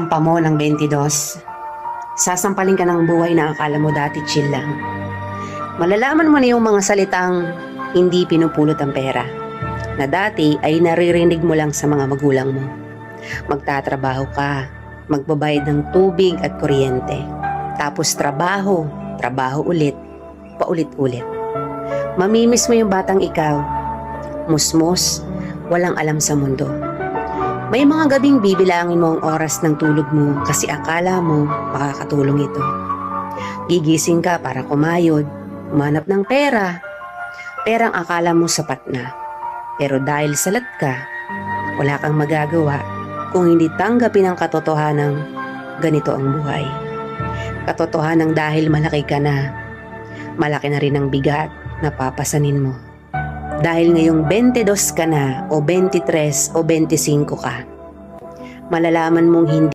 Pagsampa mo ng 22, sasampalin ka ng buhay na akala mo dati chill lang. Malalaman mo na yung mga salitang hindi pinupulot ang pera, na dati ay naririnig mo lang sa mga magulang mo. Magtatrabaho ka, magbabayad ng tubig at kuryente. Tapos trabaho ulit, paulit-ulit. Mamimiss mo yung batang ikaw, musmos, walang alam sa mundo. May mga gabing bibilangin mo ang oras ng tulog mo kasi akala mo makakatulong ito. Gigising ka para kumayod, umanap ng perang akala mo sapat na. Pero dahil salat ka, wala kang magagawa kung hindi tanggapin ang katotohanang ganito ang buhay. Katotohanang dahil malaki ka na, malaki na rin ang bigat na papasanin mo. Dahil ngayong 22 ka na o 23 o 25 ka, malalaman mong hindi